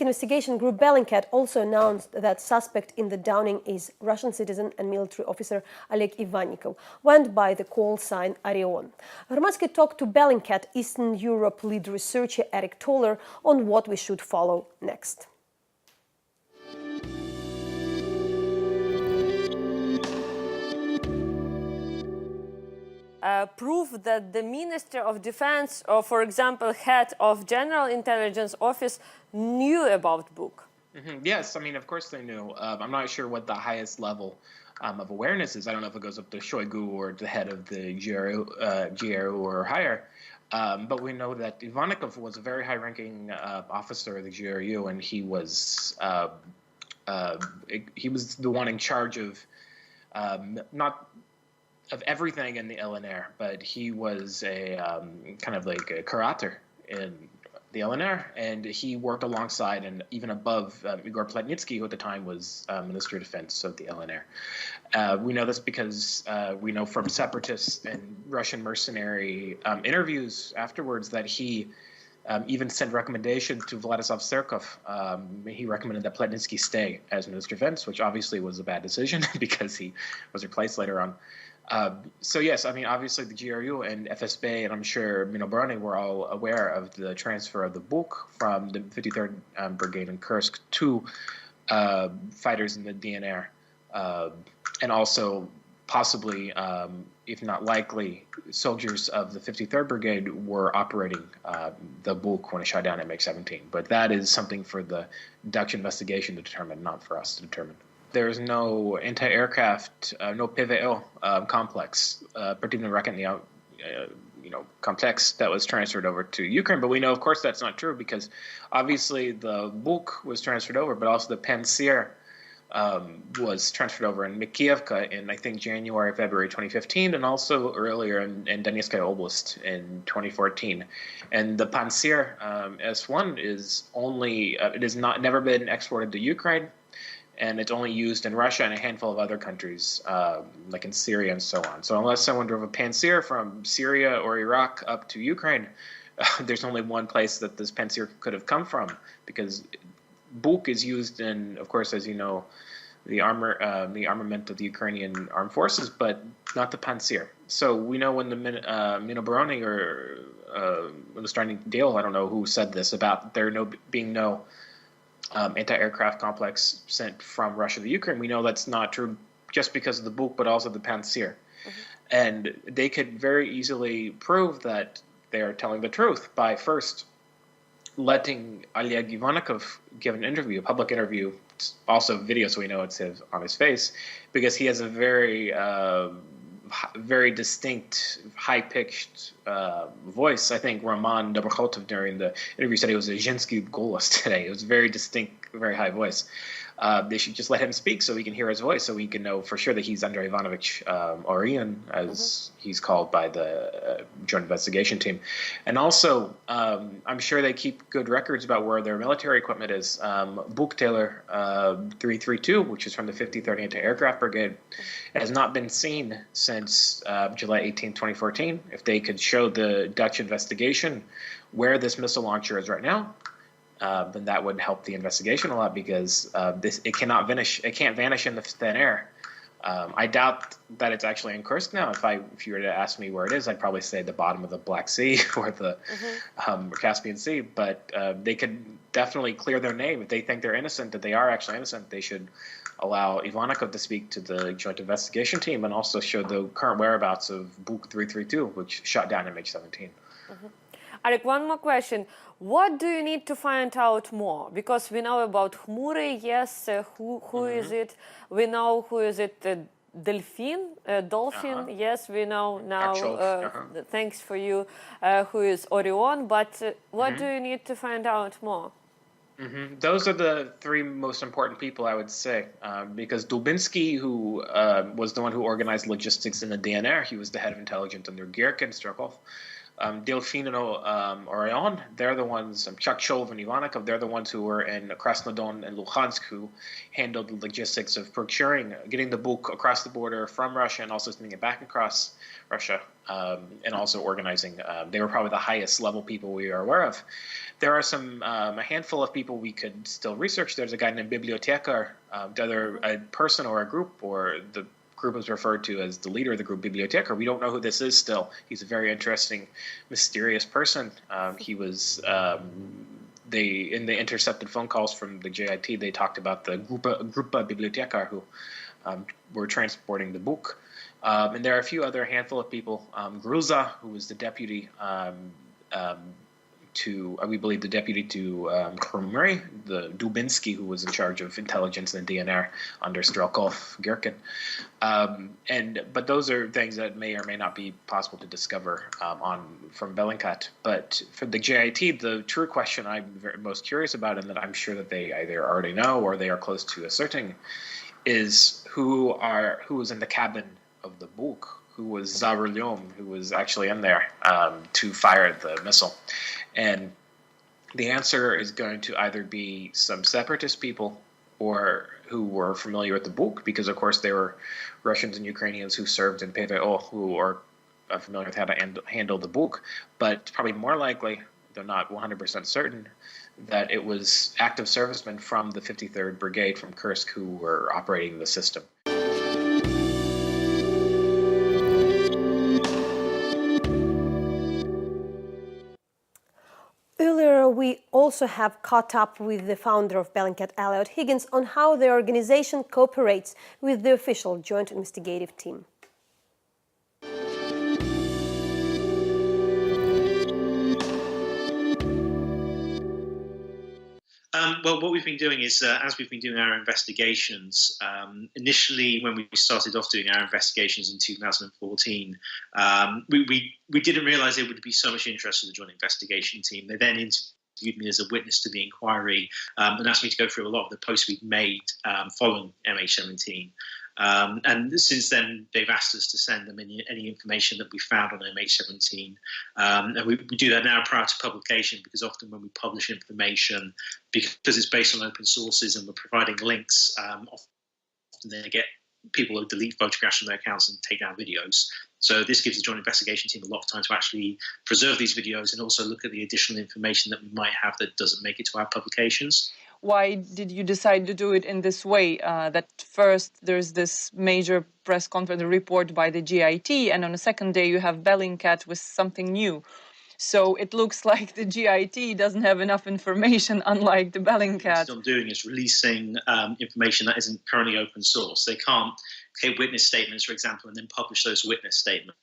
investigation group Bellingcat also announced that suspect in the downing is Russian citizen and military officer Oleg Ivannikov, went by the call sign Orion. Hromadske talked to Bellingcat Eastern Europe lead researcher Eric Toller on what we should follow next. Proof that the Minister of Defense, or for example, head of General Intelligence Office, knew about book? Yes, I mean, of course they knew. I'm not sure what the highest level of awareness is. I don't know if it goes up to Shoigu or the head of the GRU or higher. But we know that Ivannikov was a very high-ranking officer of the GRU, and he was the one in charge of not of everything in the LNR, but he was a kind of like a curator in the LNR, and he worked alongside and even above Igor Plotnitsky, who at the time was Minister of Defense of the LNR. We know this because we know from separatists and Russian mercenary interviews afterwards that he even sent recommendation to Vladislav Serkov. He recommended that Plotnitsky stay as Minister of Defense, which obviously was a bad decision because he was replaced later on. So yes, I mean, obviously the GRU and FSB, and I'm sure Minobranny were all aware of the transfer of the book from the 53rd Brigade in Kursk to fighters in the DNR, and also possibly, if not likely, soldiers of the 53rd Brigade were operating the book when it shot down MH17. But that is something for the Dutch investigation to determine, not for us to determine. There is no anti-aircraft, no PVO complex, particularly complex that was transferred over to Ukraine. But we know, of course, that's not true because obviously the book was transferred over, but also the Pantsir was transferred over in Mykievka in, I think, January, February 2015, and also earlier in Donetskaya Oblast in 2014. And the Pantsir S1 is only, it has never been exported to Ukraine, and it's only used in Russia and a handful of other countries, like in Syria and so on. So unless someone drove a Pantsir from Syria or Iraq up to Ukraine, there's only one place that this Pantsir could have come from, because Buk is used in, of course, as you know, the armament of the Ukrainian armed forces, but not the Pantsir. So we know when the Minobranny or when the starting deal, I don't know who said this, about there being no anti-aircraft complex sent from Russia to Ukraine. We know that's not true just because of the Buk, but also the Pantsir. And they could very easily prove that they are telling the truth by first letting Oleg Ivannikov give an interview, a public interview, also video, so we know it's on his face, because he has a very very distinct, high-pitched voice. I think Roman Dobrokhotov during the interview said it was a Zhensky Golos today. It was very distinct, very high voice. They should just let him speak so we can hear his voice, so we can know for sure that he's Andrei Ivanovich Orion, as he's called by the Joint Investigation Team. And also, I'm sure they keep good records about where their military equipment is. Buk Taylor 332, which is from the 53rd Anti-Aircraft Brigade, has not been seen since July 18, 2014. If they could show the Dutch investigation where this missile launcher is right now, then that would help the investigation a lot, because it can't vanish in the thin air. I doubt that it's actually in Kursk now. If you were to ask me where it is, I'd probably say the bottom of the Black Sea or the Caspian Sea. But they could definitely clear their name if they think they're innocent. That they are actually innocent, they should allow Ivannikov to speak to the Joint Investigation Team and also show the current whereabouts of Buk 332, which shot down MH17. Alec, one more question. What do you need to find out more? Because we know about Khmury, yes, who is it? We know who is it, Dolphin, yes, we know now, thanks for you, who is Orion, but what do you need to find out more? Those are the three most important people, I would say, because Dubinsky, who was the one who organized logistics in the DNR, he was the head of intelligence under Girkin, Strokov. Delfino, Orion, they're the ones, Chakchov and Ivanikov, they're the ones who were in Krasnodon and Luhansk, who handled the logistics of procuring, getting the book across the border from Russia and also sending it back across Russia, and also organizing. They were probably the highest level people we are aware of. There are a handful of people we could still research. There's a guy named Bibliotekar, whether a person or a group, or the group is referred to as the leader of the group, Bibliotekar. We don't know who this is still. He's a very interesting, mysterious person. He was, in the intercepted phone calls from the JIT, they talked about the Grupa Bibliotekar who were transporting the book. And there are a few other handful of people. Gruza, who was the deputy we believe the deputy to Krumri, the Dubinsky, who was in charge of intelligence in the DNR under Strelkov, Girkin. But those are things that may or may not be possible to discover from Bellingcat. But for the JIT, the true question I'm most curious about, and that I'm sure that they either already know or they are close to asserting, is who was in the cabin of the book, who was Zarulyom, who was actually in there to fire the missile. And the answer is going to either be some separatist people or who were familiar with the book, because of course there were Russians and Ukrainians who served in PVO who are familiar with how to handle the book. But probably more likely, though not 100% certain, that it was active servicemen from the 53rd Brigade from Kursk who were operating the system. Earlier, we also have caught up with the founder of Bellingcat, Elliot Higgins, on how the organization cooperates with the official Joint Investigative Team. Well, what we've been doing is, as we've been doing our investigations, initially when we started off doing our investigations in 2014, we didn't realise there would be so much interest in the Joint Investigation Team. They then interviewed me as a witness to the inquiry and asked me to go through a lot of the posts we'd made following MH17. And since then, they've asked us to send them any information that we found on MH17. And we do that now prior to publication, because often when we publish information, because it's based on open sources and we're providing links, often they get people who delete photographs from their accounts and take down videos. So this gives the Joint Investigation Team a lot of time to actually preserve these videos and also look at the additional information that we might have that doesn't make it to our publications. Why did you decide to do it in this way? That first there's this major press conference report by the GIT, and on the second day you have Bellingcat with something new. So it looks like the GIT doesn't have enough information, unlike the Bellingcat. What I'm doing is releasing information that isn't currently open source. They can't take witness statements, for example, and then publish those witness statements.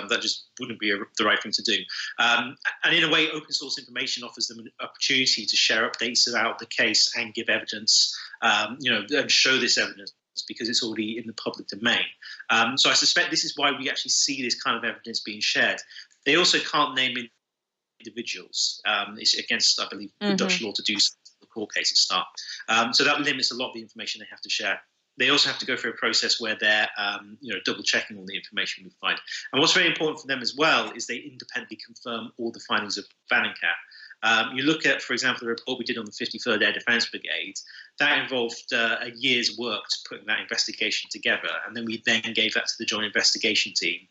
That just wouldn't be the right thing to do. And in a way, open source information offers them an opportunity to share updates about the case and give evidence, and show this evidence, because it's already in the public domain. So I suspect this is why we actually see this kind of evidence being shared. They also can't name individuals. It's against, I believe, the Dutch law to do so. The court cases start. So that limits a lot of the information they have to share. They also have to go through a process where they're, double checking all the information we find. And what's very important for them as well is they independently confirm all the findings of Bellingcat. You look at, for example, the report we did on the 53rd Air Defence Brigade. That involved a year's work to put that investigation together, and then we gave that to the Joint Investigation Team,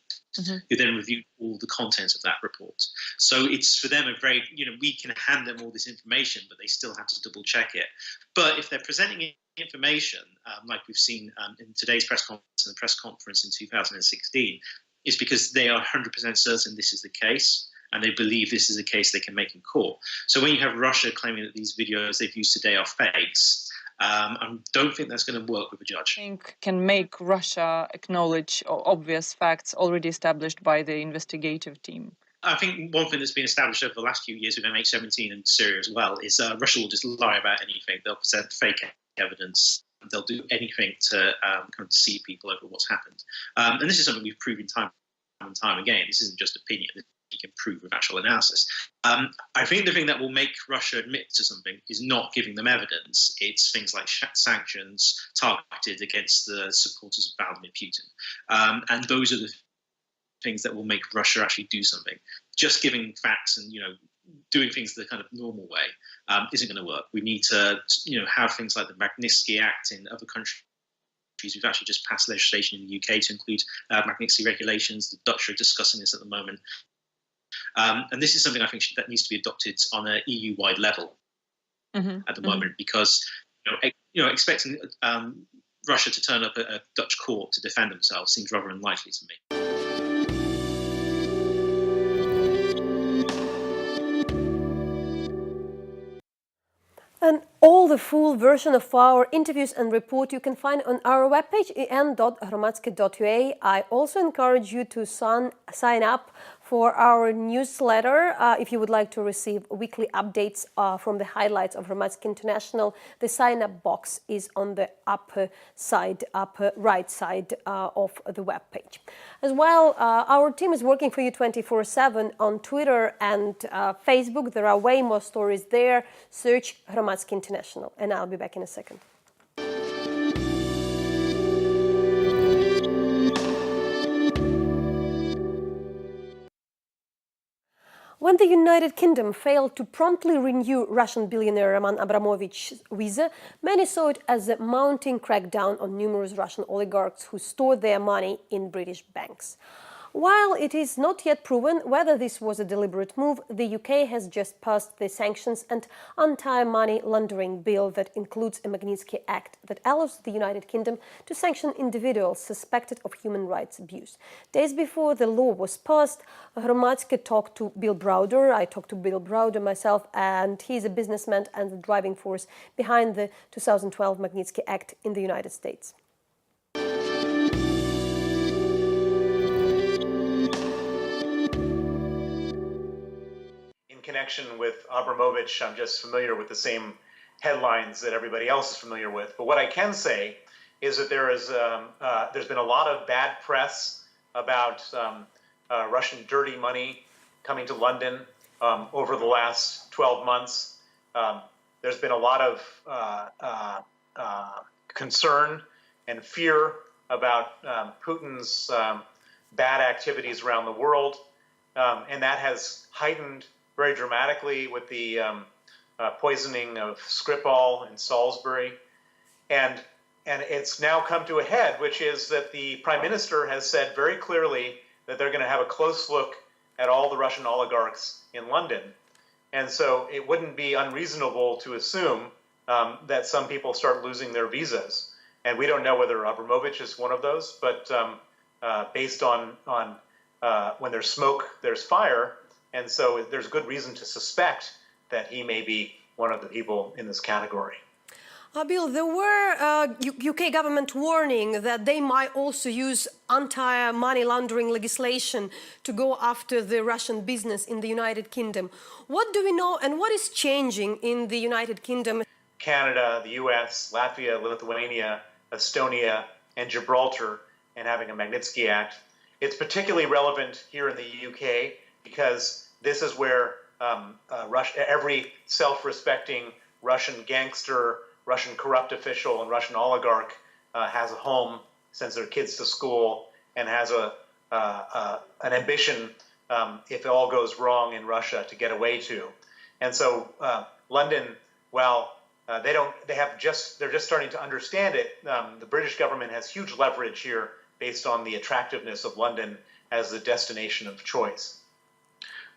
who then reviewed all the contents of that report. So it's for them a very, we can hand them all this information, but they still have to double check it. But if they're presenting information, like we've seen in today's press conference and the press conference in 2016, is because they are 100% certain this is the case, and they believe this is a case they can make in court. So when you have Russia claiming that these videos they've used today are fakes, I don't think that's going to work with a judge. I think can make Russia acknowledge obvious facts already established by the investigative team. I think one thing that's been established over the last few years with MH17 and Syria as well is Russia will just lie about anything. They'll present fake evidence. they'll do anything to kind of deceive people over what's happened. And this is something we've proven time and time again. This isn't just opinion. You can prove with actual analysis. I think the thing that will make Russia admit to something is not giving them evidence. It's things like sanctions targeted against the supporters of Vladimir Putin. And those are the things that will make Russia actually do something. Just giving facts and, doing things the kind of normal way isn't going to work. We need to, have things like the Magnitsky Act in other countries. We've actually just passed legislation in the UK to include Magnitsky regulations. The Dutch are discussing this at the moment. And this is something I think that needs to be adopted on an EU-wide level at the moment, because expecting Russia to turn up at a Dutch court to defend themselves seems rather unlikely to me. And all the full version of our interviews and report you can find on our webpage, en.hromadske.ua. I also encourage you to sign up for our newsletter if you would like to receive weekly updates from the highlights of Hromadske International. The sign-up box is on the upper right side of the webpage. As well, our team is working for you 24/7 on Twitter and Facebook. There are way more stories there. Search Hromadske International, and I'll be back in a second. When the United Kingdom failed to promptly renew Russian billionaire Roman Abramovich's visa, many saw it as a mounting crackdown on numerous Russian oligarchs who stored their money in British banks. While it is not yet proven whether this was a deliberate move, the UK has just passed the Sanctions and Anti-Money Laundering Bill that includes a Magnitsky Act that allows the United Kingdom to sanction individuals suspected of human rights abuse. Days before the law was passed, Hromadske talked to Bill Browder. I talked to Bill Browder myself, and he's a businessman and the driving force behind the 2012 Magnitsky Act in the United States. Connection with Abramovich, I'm just familiar with the same headlines that everybody else is familiar with. But what I can say is that there's been a lot of bad press about Russian dirty money coming to London over the last 12 months. There's been a lot of concern and fear about Putin's bad activities around the world, and that has heightened very dramatically with the poisoning of Skripal in Salisbury. And it's now come to a head, which is that the Prime Minister has said very clearly that they're going to have a close look at all the Russian oligarchs in London. And so it wouldn't be unreasonable to assume that some people start losing their visas. And we don't know whether Abramovich is one of those, but based on when there's smoke, there's fire. And so there's good reason to suspect that he may be one of the people in this category. Bill, there were UK government warning that they might also use anti-money laundering legislation to go after the Russian business in the United Kingdom. What do we know and what is changing in the United Kingdom? Canada, the US, Latvia, Lithuania, Estonia, and Gibraltar, and having a Magnitsky Act. It's particularly relevant here in the UK because this is where every self-respecting Russian gangster, Russian corrupt official, and Russian oligarch has a home, sends their kids to school, and has an ambition, if it all goes wrong in Russia, to get away to. And so London, well, they're just starting to understand it. The British government has huge leverage here based on the attractiveness of London as the destination of choice.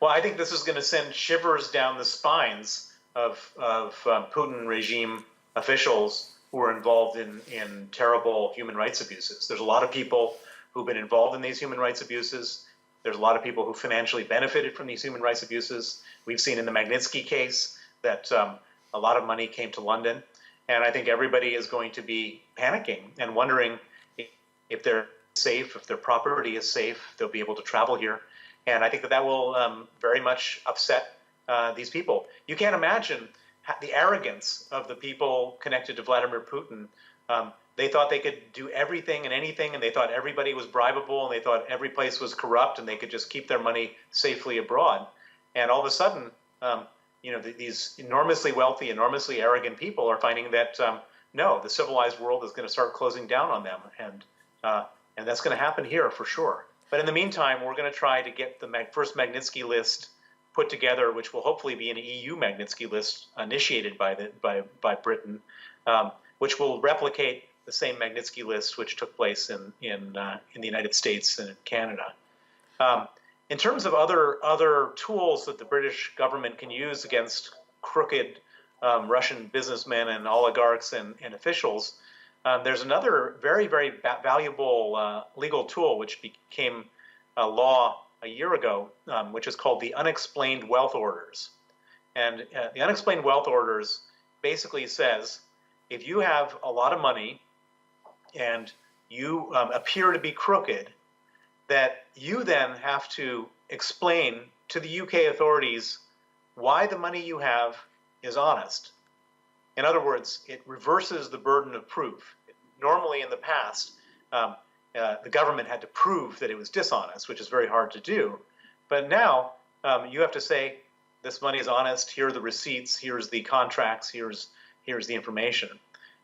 Well, I think this is going to send shivers down the spines of Putin regime officials who are involved in terrible human rights abuses. There's a lot of people who've been involved in these human rights abuses. There's a lot of people who financially benefited from these human rights abuses. We've seen in the Magnitsky case that a lot of money came to London. And I think everybody is going to be panicking and wondering if they're safe, if their property is safe, they'll be able to travel here. And I think that will very much upset these people. You can't imagine the arrogance of the people connected to Vladimir Putin They thought they could do everything and anything, and they thought everybody was bribable, and they thought every place was corrupt, and they could just keep their money safely abroad. And all of a sudden, these enormously wealthy, enormously arrogant people are finding that no, the civilized world is going to start closing down on them, and that's going to happen here for sure. But in the meantime, we're going to try to get the first Magnitsky list put together, which will hopefully be an EU Magnitsky list initiated by Britain, which will replicate the same Magnitsky list which took place in the United States and in Canada. In terms of other tools that the British government can use against crooked Russian businessmen and oligarchs and officials, there's another very, very valuable legal tool which became a law a year ago, which is called the Unexplained Wealth Orders. And the Unexplained Wealth Orders basically says, if you have a lot of money and you appear to be crooked, that you then have to explain to the UK authorities why the money you have is honest. In other words, it reverses the burden of proof. Normally in the past, the government had to prove that it was dishonest, which is very hard to do. But now you have to say, this money is honest, here are the receipts, here's the contracts, here's the information.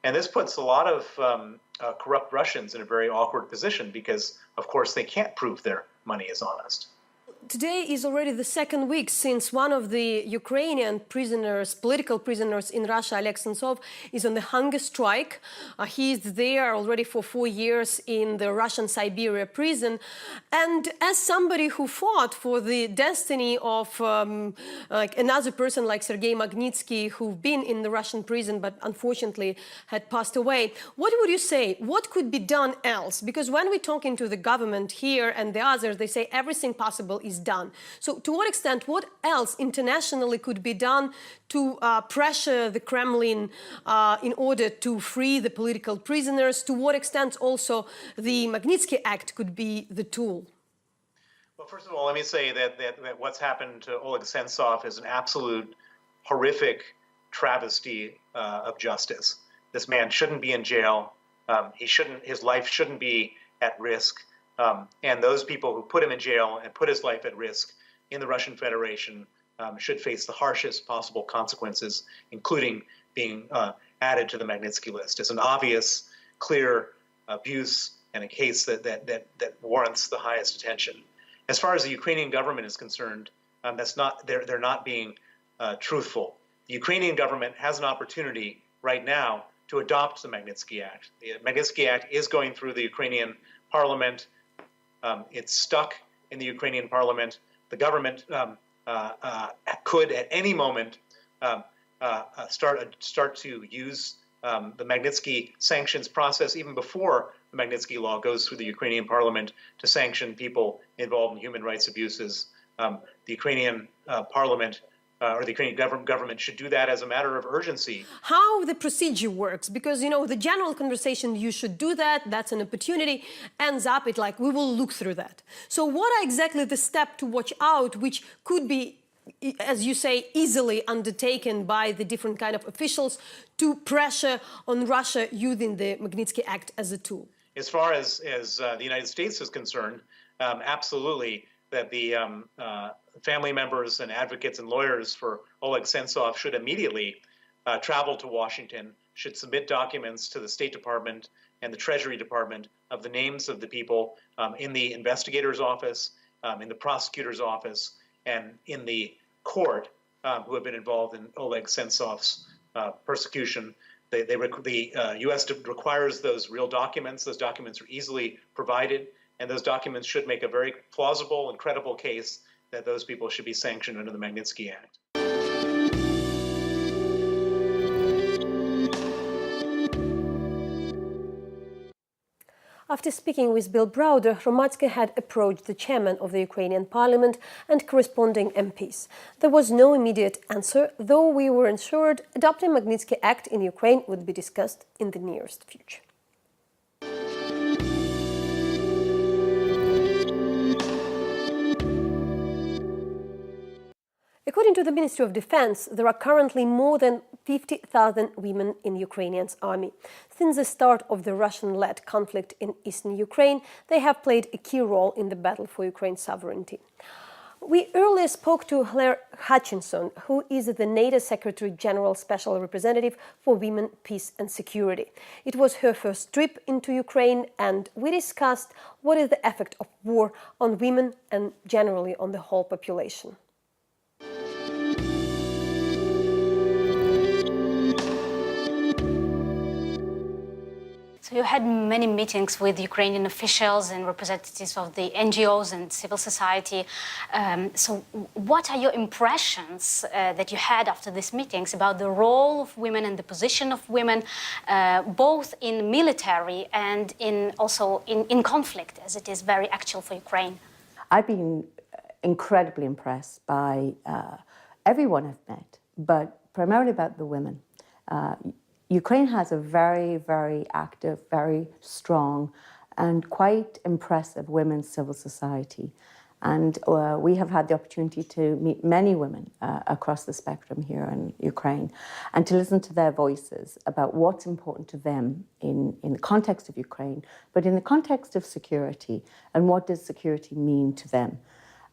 And this puts a lot of corrupt Russians in a very awkward position because, of course, they can't prove their money is honest. Today is already the second week since one of the Ukrainian prisoners, political prisoners in Russia, Oleg Sentsov, is on the hunger strike. He is there already for 4 years in the Russian Siberia prison. And as somebody who fought for the destiny of another person like Serhiy Magnitsky, who've been in the Russian prison but unfortunately had passed away, what would you say? What could be done else? Because when we talk into the government here and the others, they say everything possible is done. So to what extent, what else internationally could be done to pressure the Kremlin in order to free the political prisoners? To what extent also the Magnitsky Act could be the tool? Well, first of all, let me say that what's happened to Oleg Sentsov is an absolute horrific travesty of justice. This man shouldn't be in jail. His life shouldn't be at risk. And those people who put him in jail and put his life at risk in the Russian Federation should face the harshest possible consequences, including being added to the Magnitsky list. It's an obvious, clear abuse and a case that warrants the highest attention. As far as the Ukrainian government is concerned, they're not being truthful. The Ukrainian government has an opportunity right now to adopt the Magnitsky Act. The Magnitsky Act is going through the Ukrainian parliament. It's stuck in the Ukrainian parliament. The government could at any moment start to use the Magnitsky sanctions process even before the Magnitsky law goes through the Ukrainian parliament to sanction people involved in human rights abuses. The Ukrainian parliament or the Ukrainian government should do that as a matter of urgency. How the procedure works, because, you know, the general conversation, you should do that, that's an opportunity, ends up it like, we will look through that. So what are exactly the steps to watch out, which could be, as you say, easily undertaken by the different kind of officials to pressure on Russia using the Magnitsky Act as a tool? As far as the United States is concerned, absolutely, that the family members and advocates and lawyers for Oleg Sentsov should immediately travel to Washington, should submit documents to the State Department and the Treasury Department of the names of the people in the investigator's office, in the prosecutor's office, and in the court who have been involved in Oleg Sentsov's persecution. The U.S. requires those real documents. Those documents are easily provided, and those documents should make a very plausible and credible case that those people should be sanctioned under the Magnitsky Act. After speaking with Bill Browder, Hromadske had approached the chairman of the Ukrainian parliament and corresponding MPs. There was no immediate answer, though we were assured adopting Magnitsky Act in Ukraine would be discussed in the nearest future. According According to the Ministry of Defense, there are currently more than 50,000 women in Ukrainian's army. Since the start of the Russian-led conflict in eastern Ukraine, they have played a key role in the battle for Ukraine's sovereignty. We earlier spoke to Claire Hutchinson, who is the NATO Secretary General Special Representative for Women, Peace and Security. It was her first trip into Ukraine, and we discussed what is the effect of war on women and generally on the whole population. So you had many meetings with Ukrainian officials and representatives of the NGOs and civil society. So what are your impressions that you had after these meetings about the role of women and the position of women, both in military and also in conflict, as it is very actual for Ukraine? I've been incredibly impressed by everyone I've met, but primarily about the women. Ukraine has a very, very active, very strong and quite impressive women's civil society. And we have had the opportunity to meet many women across the spectrum here in Ukraine and to listen to their voices about what's important to them in the context of Ukraine, but in the context of security, and what does security mean to them.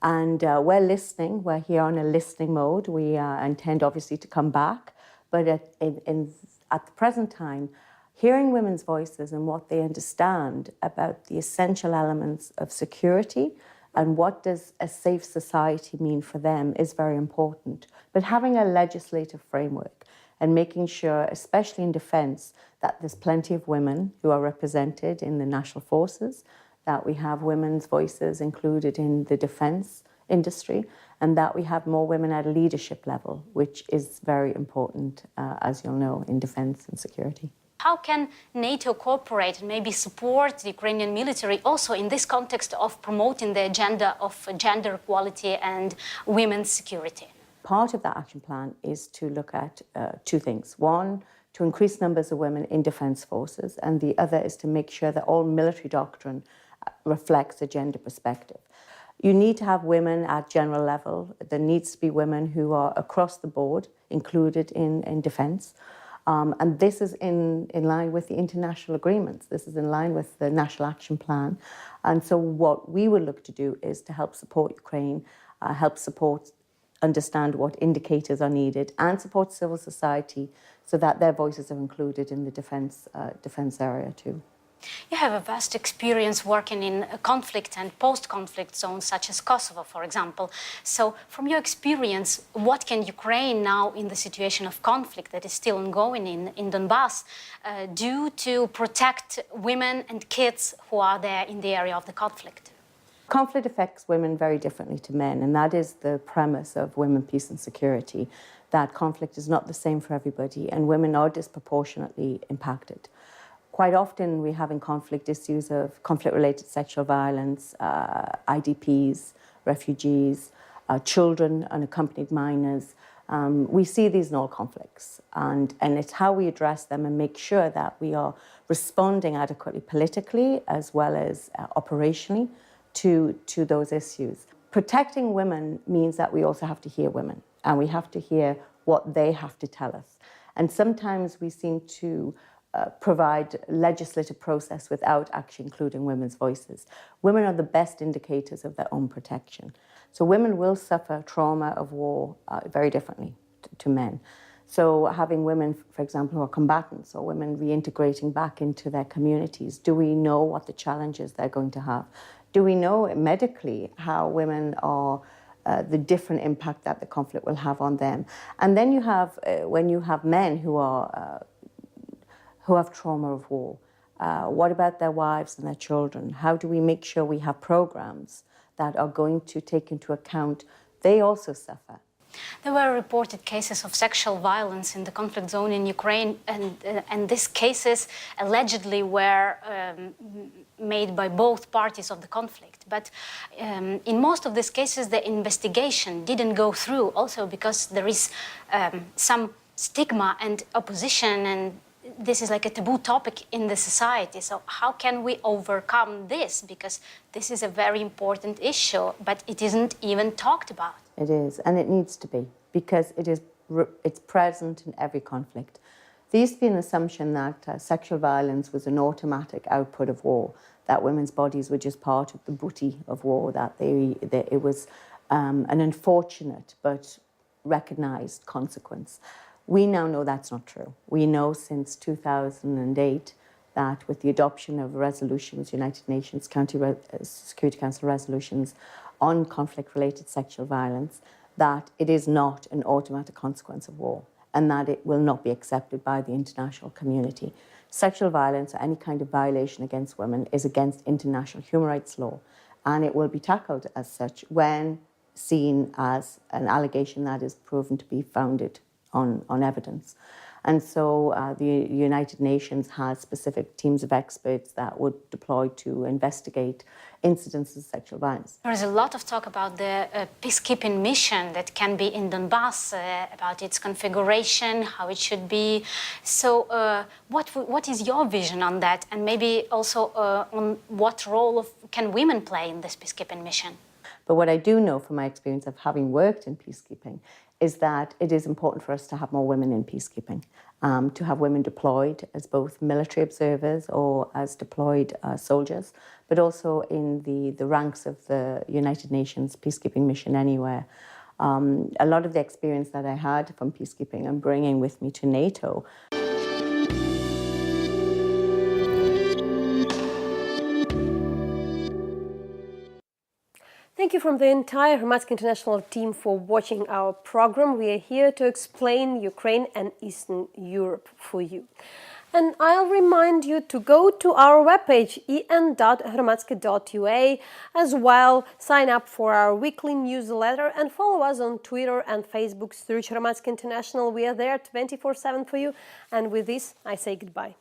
And we're listening, we're here on a listening mode. We intend obviously to come back, but at the present time, hearing women's voices and what they understand about the essential elements of security and what does a safe society mean for them is very important. But having a legislative framework and making sure, especially in defence, that there's plenty of women who are represented in the national forces, that we have women's voices included in the defence industry, and that we have more women at a leadership level, which is very important, as you'll know, in defence and security. How can NATO cooperate and maybe support the Ukrainian military also in this context of promoting the agenda of gender equality and women's security? Part of that action plan is to look at two things. One, to increase numbers of women in defence forces, and the other is to make sure that all military doctrine reflects a gender perspective. You need to have women at general level. There needs to be women who are across the board included in defence. And this is in line with the international agreements. This is in line with the National Action Plan. And so what we will look to do is to help support Ukraine, help support, understand what indicators are needed, and support civil society so that their voices are included in the defence area too. You have a vast experience working in conflict and post-conflict zones such as Kosovo, for example. So from your experience, what can Ukraine now in the situation of conflict that is still ongoing in Donbass do to protect women and kids who are there in the area of the conflict? Conflict affects women very differently to men, and that is the premise of Women, Peace and Security, that conflict is not the same for everybody and women are disproportionately impacted. Quite often we have in conflict issues of conflict-related sexual violence, IDPs, refugees, children, unaccompanied minors. We see these in all conflicts, and it's how we address them and make sure that we are responding adequately politically as well as operationally to those issues. Protecting women means that we also have to hear women, and we have to hear what they have to tell us. And sometimes we seem to provide legislative process without actually including women's voices. Women are the best indicators of their own protection. So women will suffer trauma of war very differently to men. So having women, for example, who are combatants or women reintegrating back into their communities, do we know what the challenges they're going to have? Do we know medically how women are the different impact that the conflict will have on them? And then you have, when you have men who have trauma of war, what about their wives and their children? How do we make sure we have programs that are going to take into account they also suffer? There were reported cases of sexual violence in the conflict zone in Ukraine, and these cases allegedly were made by both parties of the conflict. But in most of these cases, the investigation didn't go through, also because there is some stigma and opposition, and this is like a taboo topic in the society. So how can we overcome this? Because this is a very important issue, but it isn't even talked about. It is, and it needs to be, because it's present in every conflict. There used to be an assumption that sexual violence was an automatic output of war, that women's bodies were just part of the booty of war, that it was an unfortunate but recognised consequence. We now know that's not true. We know since 2008 that with the adoption of resolutions, United Nations Security Council resolutions on conflict-related sexual violence, that it is not an automatic consequence of war and that it will not be accepted by the international community. Sexual violence or any kind of violation against women is against international human rights law, and it will be tackled as such when seen as an allegation that is proven to be founded on evidence. And so the United Nations has specific teams of experts that would deploy to investigate incidences of sexual violence. There is a lot of talk about the peacekeeping mission that can be in Donbass, about its configuration, how it should be. So what is your vision on that? And maybe also on what role can women play in this peacekeeping mission? But what I do know from my experience of having worked in peacekeeping is that it is important for us to have more women in peacekeeping, to have women deployed as both military observers or as deployed soldiers, but also in the ranks of the United Nations peacekeeping mission anywhere. A lot of the experience that I had from peacekeeping I'm bringing with me to NATO. Thank you from the entire Hromadske International team for watching our program. We are here to explain Ukraine and Eastern Europe for you. And I'll remind you to go to our webpage en.hromadske.ua, as well sign up for our weekly newsletter and follow us on Twitter and Facebook. Search Hromadske International. We are there 24/7 for you. And with this, I say goodbye.